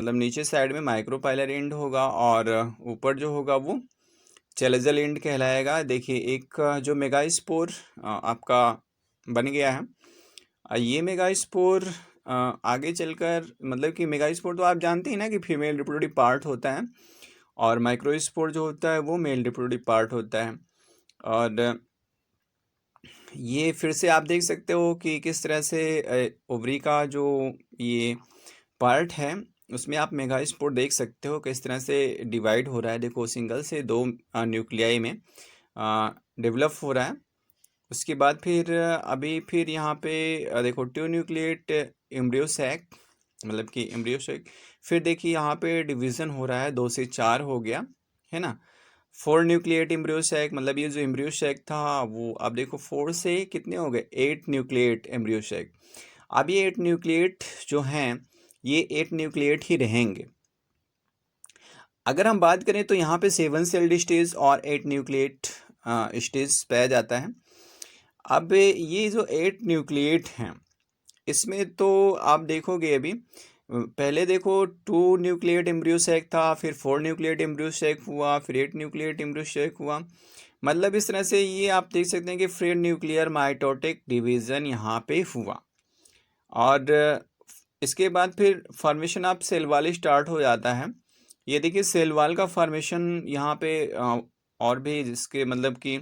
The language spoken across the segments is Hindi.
मतलब नीचे साइड में माइक्रोपाइलर एंड होगा और ऊपर जो होगा वो चैलेजल एंड कहलाएगा। देखिए एक जो मेगास्पोर आपका बन गया है। ये मेगास्पोर आगे चलकर मतलब कि मेगास्पोर तो आप जानते हैं ना कि फीमेल रिप्रोडक्टिव पार्ट होता है और माइक्रोस्पोर जो होता है वो मेल रिप्रोडक्टिव पार्ट होता है। और ये फिर से आप देख सकते हो कि किस तरह से ओवरी का जो ये पार्ट है उसमें आप मेगास्पोर देख सकते हो किस तरह से डिवाइड हो रहा है। देखो सिंगल से दो न्यूक्लियाई में डेवलप हो रहा है। उसके बाद फिर अभी फिर यहाँ पे देखो टू न्यूक्लिएट एम्ब्रियो सैक मतलब कि एम्ब्रियो सैक। फिर देखिए यहाँ पे डिवीज़न हो रहा है, 2 से 4 हो गया है ना। 4 न्यूक्लिएट एम्ब्रियो सैक मतलब ये जो एम्ब्रियो सैक था वो अब देखो 4 से कितने हो गए, 8 न्यूक्लिएट एम्ब्रियो सैक। अब ये 8 न्यूक्लिएट जो हैं ये 8 न्यूक्लिएट ही रहेंगे। अगर हम बात करें तो यहाँ पे 7 सेल्ड स्टेज और 8 न्यूक्लिएट स्टेज पाया जाता है। अब ये जो 8 न्यूक्लिएट हैं इसमें तो आप देखोगे अभी पहले देखो 2 न्यूक्लिएट एम्ब्रियो सैक था, फिर 4 न्यूक्लिएट एम्ब्रियो सैक हुआ, फिर 8 न्यूक्लिएट एम्ब्रियो सैक हुआ। मतलब इस तरह से ये आप देख सकते हैं कि फ्री न्यूक्लियर माइटोटिक डिवीज़न यहाँ पे हुआ। और इसके बाद फिर formation of cell wall start हो जाता है। ये देखिए सेल वॉल का फॉर्मेशन यहाँ पे और भी जिसके मतलब कि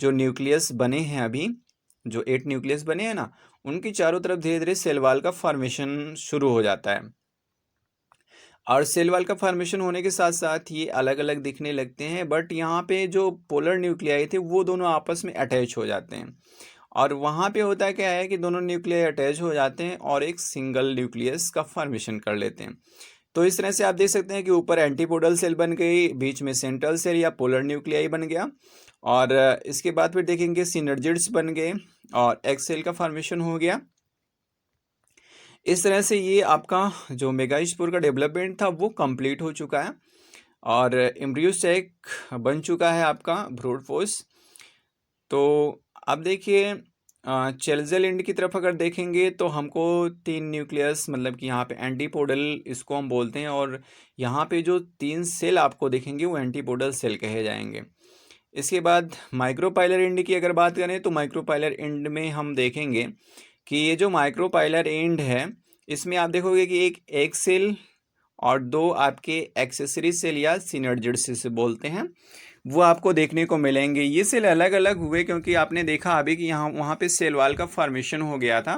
जो न्यूक्लियस बने हैं अभी जो 8 न्यूक्लियस बने हैं ना उनकी चारों तरफ धीरे धीरे सेल वॉल का फॉर्मेशन शुरू हो जाता है। और सेल वॉल का फॉर्मेशन होने के साथ साथ ये अलग अलग दिखने लगते हैं, बट यहाँ पे जो पोलर न्यूक्लियाई थे वो दोनों आपस में अटैच हो जाते हैं। और वहाँ पे होता है क्या है कि दोनों न्यूक्लियाई अटैच हो जाते हैं और एक सिंगल न्यूक्लियस का फॉर्मेशन कर लेते हैं। तो इस तरह से आप देख सकते हैं कि ऊपर एंटीपोडल सेल बन गई, बीच में सेंट्रल सेल या पोलर न्यूक्लियाई बन गया और इसके बाद फिर देखेंगे सिनर्जिड्स बन गए और एक्स सेल का फॉर्मेशन हो गया। इस तरह से ये आपका जो मेगास्पोर का डेवलपमेंट था वो कंप्लीट हो चुका है और एम्ब्रियो सैक बन चुका है आपका ब्रूड फोर्स। तो अब देखिए चेल्जल एंड की तरफ अगर देखेंगे तो हमको 3 न्यूक्लियस मतलब कि यहाँ पे एंटीपोडल इसको हम बोलते हैं और यहाँ पे जो 3 सेल आपको देखेंगे वो एंटीपोडल सेल कहे जाएंगे। इसके बाद माइक्रोपाइलर एंड की अगर बात करें तो माइक्रोपाइलर एंड में हम देखेंगे कि ये जो माइक्रोपाइलर एंड है इसमें आप देखोगे कि एक सेल और 2 आपके एक्सेसरी सेल या सिनर्जिड्स से बोलते हैं वो आपको देखने को मिलेंगे। ये सेल अलग अलग हुए क्योंकि आपने देखा अभी कि यहाँ वहाँ पे सेल वॉल का फॉर्मेशन हो गया था,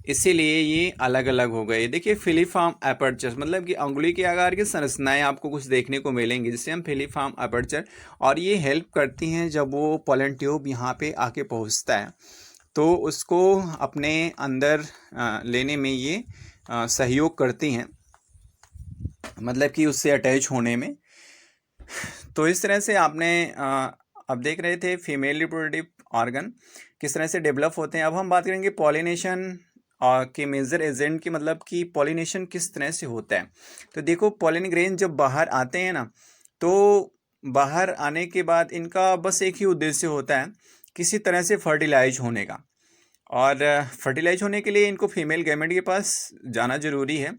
इसीलिए ये अलग अलग हो गए। देखिए फिलीफॉर्म एपर्चर मतलब कि अंगुली के आकार की संरचनाएं आपको कुछ देखने को मिलेंगी जिसे हम फिलीफॉर्म एपर्चर, और ये हेल्प करती हैं जब वो पोलन ट्यूब यहाँ पे आके पहुँचता है तो उसको अपने अंदर लेने में ये सहयोग करती हैं, मतलब कि उससे अटैच होने में। तो इस तरह से आपने अब देख रहे थे फीमेल रिप्रोडक्टिव ऑर्गन किस तरह से डेवलप होते हैं। अब हम बात करेंगे पॉलिनेशन के मेजर एजेंट की, मतलब कि पॉलिनेशन किस तरह से होता है। तो देखो पॉलिन ग्रेन जब बाहर आते हैं ना तो बाहर आने के बाद इनका बस एक ही उद्देश्य होता है किसी तरह से फर्टिलाइज होने का, और फर्टिलाइज होने के लिए इनको फीमेल गैमेट के पास जाना जरूरी है।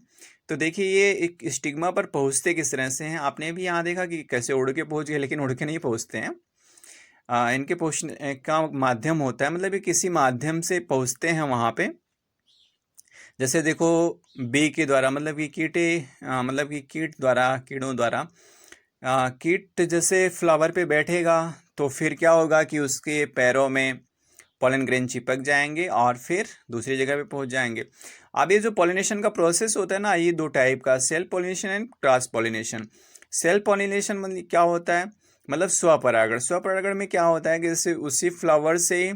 तो देखिए ये एक स्टिग्मा पर पहुंचते किस तरह से हैं, आपने भी यहाँ देखा कि कैसे उड़ के पहुंच गए, लेकिन उड़ के नहीं पहुंचते हैं। इनके पहुंचने का माध्यम होता है, मतलब ये किसी माध्यम से पहुंचते हैं वहाँ पे। जैसे देखो बी के द्वारा मतलब कि मतलब कि कीड़ों द्वारा कीट जैसे फ्लावर पे बैठेगा तो फिर क्या होगा कि उसके पैरों में पॉलन ग्रेन चिपक जाएंगे और फिर दूसरी जगह पे पहुंच जाएंगे। अब ये जो पॉलिनेशन का प्रोसेस होता है ना ये 2 टाइप का, self pollination and cross pollination. Self pollination मतलब क्या होता है, मतलब स्वपरागण। स्वपरागण में क्या होता है कि जैसे उसी फ्लावर से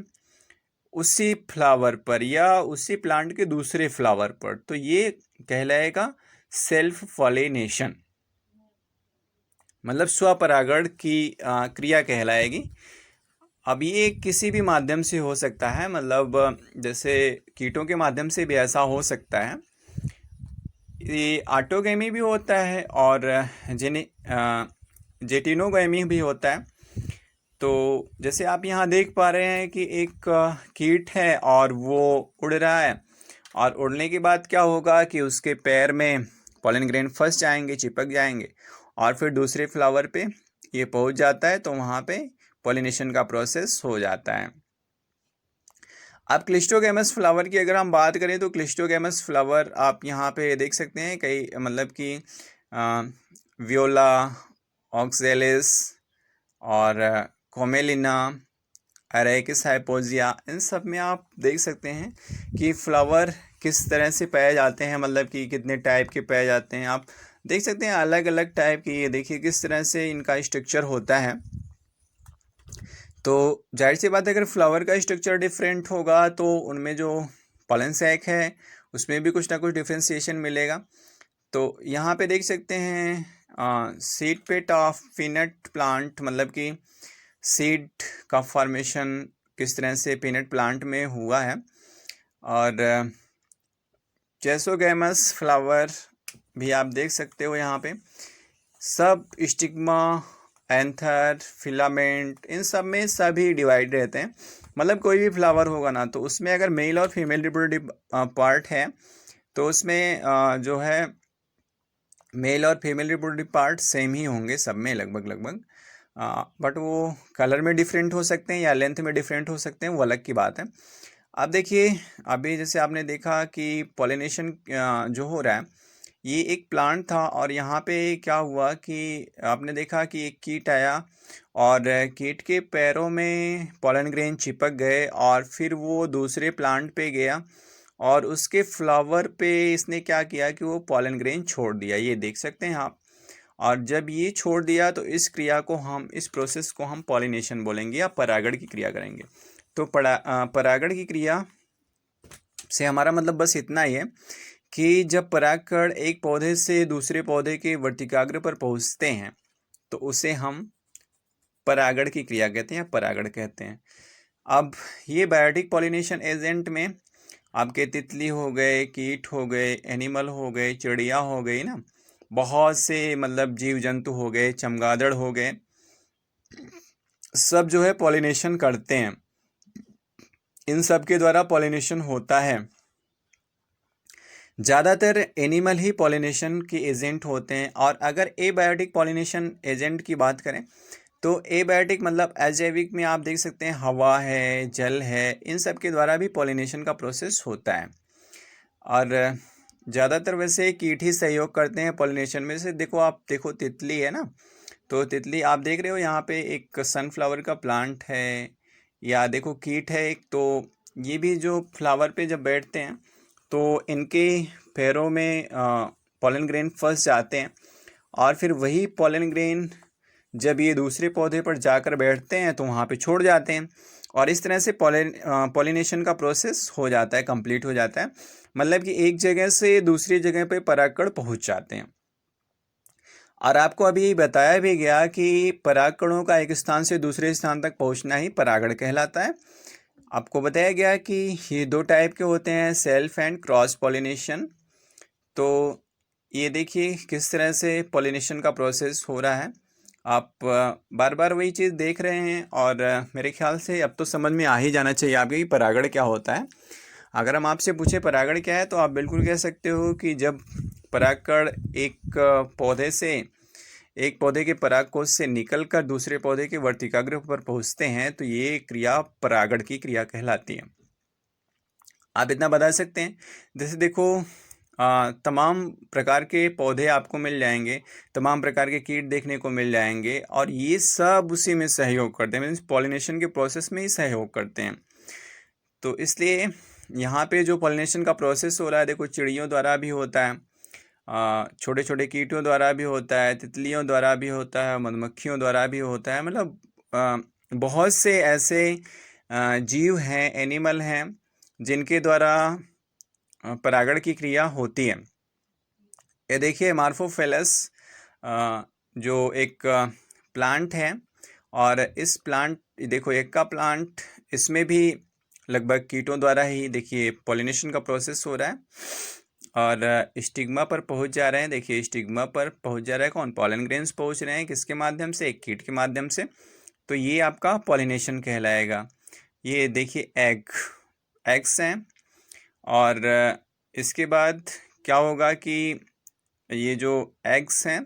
उसी फ्लावर पर या उसी प्लांट के दूसरे फ्लावर पर, तो ये कहलाएगा सेल्फ पॉलिनेशन, मतलब स्वपरागण की क्रिया कहलाएगी। अब ये किसी भी माध्यम से हो सकता है, मतलब जैसे कीटों के माध्यम से भी ऐसा हो सकता है। ये ऑटोगैमी भी होता है और जेटिनोगैमी भी होता है। तो जैसे आप यहाँ देख पा रहे हैं कि एक कीट है और वो उड़ रहा है और उड़ने के बाद क्या होगा कि उसके पैर में पॉलन ग्रेन फंस जाएंगे, चिपक जाएंगे, और फिर दूसरे फ्लावर पे ये पहुंच जाता है, तो वहाँ पे पॉलिनेशन का प्रोसेस हो जाता है। अब क्लिस्टोगैमस फ्लावर की अगर हम बात करें तो क्लिस्टोगैमस फ्लावर आप यहाँ पे देख सकते हैं कई, मतलब कि वियोला, ऑक्जेलिस और कोमेलिना, अरेकिस हाइपोजिया, इन सब में आप देख सकते हैं कि फ्लावर किस तरह से पाए जाते हैं, मतलब कि कितने टाइप के पाए जाते हैं। आप देख सकते हैं अलग अलग टाइप के, ये देखिए किस तरह से इनका स्ट्रक्चर होता है। तो जाहिर सी बात है अगर फ्लावर का स्ट्रक्चर डिफरेंट होगा तो उनमें जो पॉलन सैक है उसमें भी कुछ ना कुछ डिफ्रेंसिएशन मिलेगा। तो यहाँ पे देख सकते हैं seed pet of peanut plant, मतलब कि सीड का फॉर्मेशन किस तरह से पीनट प्लांट में हुआ है। और चेसोगैमस फ्लावर भी आप देख सकते हो यहाँ पे, सब स्टिग्मा, एंथर, फिलामेंट, इन सब में सभी डिवाइड रहते हैं। मतलब कोई भी फ्लावर होगा ना तो उसमें अगर मेल और फीमेल रिप्रोडक्टिव पार्ट है तो उसमें जो है मेल और फीमेल रिप्रोडक्टिव पार्ट सेम ही होंगे सब में लगभग, बट वो कलर में डिफरेंट हो सकते हैं या लेंथ में डिफरेंट हो सकते हैं, वो अलग की बात है। अब देखिए अभी जैसे आपने देखा कि पॉलिनेशन जो हो रहा है, ये एक प्लांट था और यहाँ पे क्या हुआ कि आपने देखा कि एक कीट आया और कीट के पैरों में पॉलन ग्रेन चिपक गए और फिर वो दूसरे प्लांट पे गया और उसके फ्लावर पे इसने क्या किया कि वो पॉलन ग्रेन छोड़ दिया, ये देख सकते हैं आप। और जब ये छोड़ दिया तो इस क्रिया को हम, इस प्रोसेस को हम पॉलिनेशन बोलेंगे या परागण की क्रिया करेंगे। तो परागण की क्रिया से हमारा मतलब बस इतना ही है कि जब परागकण एक पौधे से दूसरे पौधे के वर्तिकाग्र पर पहुंचते हैं तो उसे हम परागण की क्रिया कहते हैं या परागण कहते हैं। अब ये बायोटिक पॉलिनेशन एजेंट में आपके तितली हो गए, कीट हो गए, एनिमल हो गए, चिड़िया हो गई ना, बहुत से मतलब जीव जंतु हो गए, चमगादड़ हो गए, सब जो है पॉलिनेशन करते हैं। इन सब के द्वारा पॉलिनेशन होता है। ज़्यादातर एनिमल ही पॉलिनेशन के एजेंट होते हैं। और अगर एबायोटिक पॉलिनेशन एजेंट की बात करें तो एबायोटिक मतलब अजैविक में आप देख सकते हैं हवा है, जल है, इन सब के द्वारा भी पॉलिनेशन का प्रोसेस होता है। और ज़्यादातर वैसे कीट ही सहयोग करते हैं पॉलिनेशन में। से देखो, आप देखो तितली है ना, तो तितली आप देख रहे हो यहाँ पे एक सनफ्लावर का प्लांट है, या देखो कीट है एक, तो ये भी जो फ्लावर पे जब बैठते हैं तो इनके पैरों में पॉलन ग्रेन फंस जाते हैं और फिर वही पॉलन ग्रेन जब ये दूसरे पौधे पर जाकर बैठते हैं तो वहाँ पे छोड़ जाते हैं और इस तरह से पॉलिनेशन का प्रोसेस हो जाता है, कंप्लीट हो जाता है। मतलब कि एक जगह से दूसरी जगह पे परागकण पहुँच जाते हैं। और आपको अभी बताया भी गया कि परागकणों का एक स्थान से दूसरे स्थान तक पहुंचना ही परागण कहलाता है। आपको बताया गया कि ये दो टाइप के होते हैं, सेल्फ एंड क्रॉस पॉलिनेशन। तो ये देखिए किस तरह से पॉलिनेशन का प्रोसेस हो रहा है। आप बार बार वही चीज़ देख रहे हैं और मेरे ख्याल से अब तो समझ में आ ही जाना चाहिए आपको कि परागण क्या होता है। अगर हम आपसे पूछे परागण क्या है तो आप बिल्कुल कह सकते हो कि जब परागकण एक पौधे के परागकोश से निकलकर दूसरे पौधे के वर्तिकाग्र पर पहुंचते हैं तो ये क्रिया परागण की क्रिया कहलाती है। आप इतना बता सकते हैं, जैसे देखो तमाम प्रकार के पौधे आपको मिल जाएंगे, तमाम प्रकार के कीट देखने को मिल जाएंगे और ये सब उसी में सहयोग करते हैं, मीन्स पॉलिनेशन के प्रोसेस में ही सहयोग करते हैं। तो इसलिए यहाँ पे जो पॉलिनेशन का प्रोसेस हो रहा है, देखो चिड़ियों द्वारा भी होता है, छोटे छोटे कीटों द्वारा भी होता है, तितलियों द्वारा भी होता है, मधुमक्खियों द्वारा भी होता है। मतलब बहुत से ऐसे जीव हैं, एनिमल हैं जिनके द्वारा परागण की क्रिया होती है। ये देखिए मार्फोफेलस जो एक प्लांट है और इस प्लांट, देखो एक का प्लांट, इसमें भी लगभग कीटों द्वारा ही देखिए पॉलिनेशन का प्रोसेस हो रहा है और स्टिग्मा पर पहुंच जा रहे हैं। देखिए स्टिग्मा पर पहुंच जा रहा है कौन, पॉलन ग्रेन्स पहुंच रहे हैं, किसके माध्यम से, एक कीट के माध्यम से। तो ये आपका पॉलिनेशन कहलाएगा। ये देखिए एग्स हैं और इसके बाद क्या होगा कि ये जो एग्स हैं